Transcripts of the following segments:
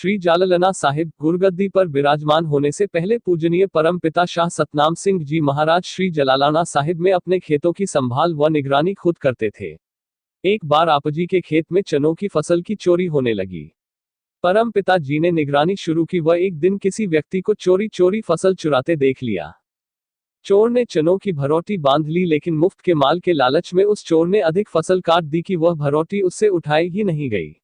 श्री जाललना साहिब गुरगद्दी पर विराजमान होने से पहले पूजनीय परमपिता शाह सतनाम सिंह जी महाराज श्री जलालाना साहिब में अपने खेतों की संभाल व निगरानी खुद करते थे। एक बार आपजी के खेत में चनों की फसल की चोरी होने लगी। परमपिता जी ने निगरानी शुरू की व एक दिन किसी व्यक्ति को चोरी चोरी फसल चुराते देख लिया। चोर ने चनों की भरौटी बांध ली, लेकिन मुफ्त के माल के लालच में उस चोर ने अधिक फसल काट दी कि वह भरौटी उससे उठाई ही नहीं गई।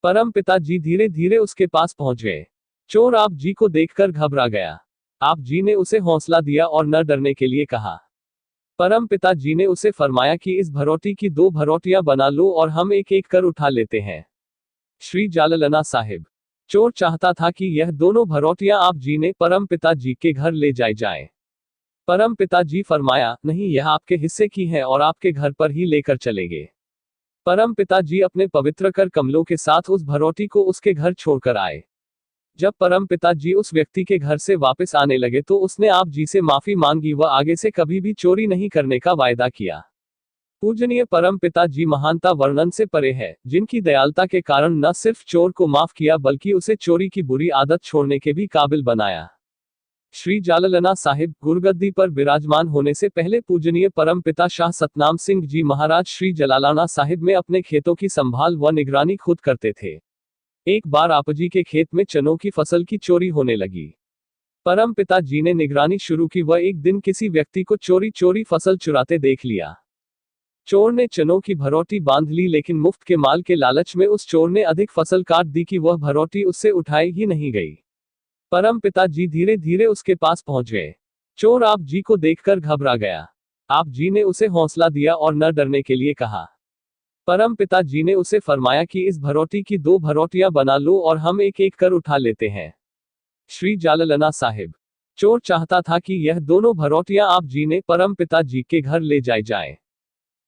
परमपिता जी धीरे धीरे उसके पास पहुंच गए। चोर आप जी को देखकर घबरा गया। आप जी ने उसे हौसला दिया और न डरने के लिए कहा। परमपिता जी ने उसे फरमाया कि इस भरौटी की 2 भरौटियां बना लो और हम एक एक कर उठा लेते हैं। श्री जाललना साहिब। चोर चाहता था कि यह दोनों भरौटियां आप जी ने परमपिता जी के घर ले जाए। परमपिता जी फरमाया, नहीं, यह आपके हिस्से की है और आपके घर पर ही लेकर चलेंगे। परमपिता जी अपने पवित्र कर कमलों के साथ उस भरौटी को उसके घर छोड़कर आए। जब परमपिता जी उस व्यक्ति के घर से वापस आने लगे तो उसने आप जी से माफी मांगी व आगे से कभी भी चोरी नहीं करने का वायदा किया। पूजनीय परमपिता जी महानता वर्णन से परे है, जिनकी दयालुता के कारण न सिर्फ चोर को माफ किया बल्कि उसे चोरी की बुरी आदत छोड़ने के भी काबिल बनाया। श्री जाललना साहिब गुरगद्दी पर विराजमान होने से पहले पूजनीय परमपिता शाह सतनाम सिंह जी महाराज श्री जलालाना साहिब में अपने खेतों की संभाल व निगरानी खुद करते थे। एक बार आपजी के खेत में चनों की फसल की चोरी होने लगी। परमपिता जी ने निगरानी शुरू की व एक दिन किसी व्यक्ति को चोरी चोरी फसल चुराते देख लिया। चोर ने चनों की भरौटी बांध ली, लेकिन मुफ्त के माल के लालच में उस चोर ने अधिक फसल काट दी कि वह भरौटी उससे उठाई ही नहीं गई। परमपिता जी धीरे धीरे उसके पास पहुंच गए। चोर आप जी को देखकर घबरा गया। आप जी ने उसे हौसला दिया और न डरने के लिए कहा। परमपिता जी ने उसे फरमाया कि इस भरौटी की 2 भरौटियां बना लो और हम एक एक कर उठा लेते हैं। श्री जाललना साहिब। चोर चाहता था कि यह दोनों भरौटियां आप जी ने परमपिता जी के घर ले जाए।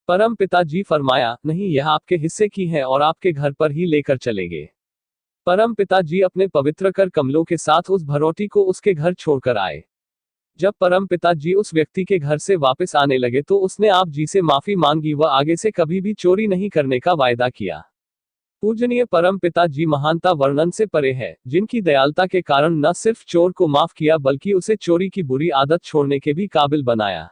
परमपिता जी फरमाया, नहीं, यह आपके हिस्से की है और आपके घर पर ही लेकर चलेंगे। परमपिता जी अपने पवित्र कर कमलों के साथ उस भरौटी को उसके घर छोड़कर आए। जब परमपिता जी उस व्यक्ति के घर से वापस आने लगे तो उसने आप जी से माफी मांगी व आगे से कभी भी चोरी नहीं करने का वायदा किया। पूजनीय परमपिता जी महानता वर्णन से परे है, जिनकी दयालुता के कारण न सिर्फ चोर को माफ किया बल्कि उसे चोरी की बुरी आदत छोड़ने के भी काबिल बनाया।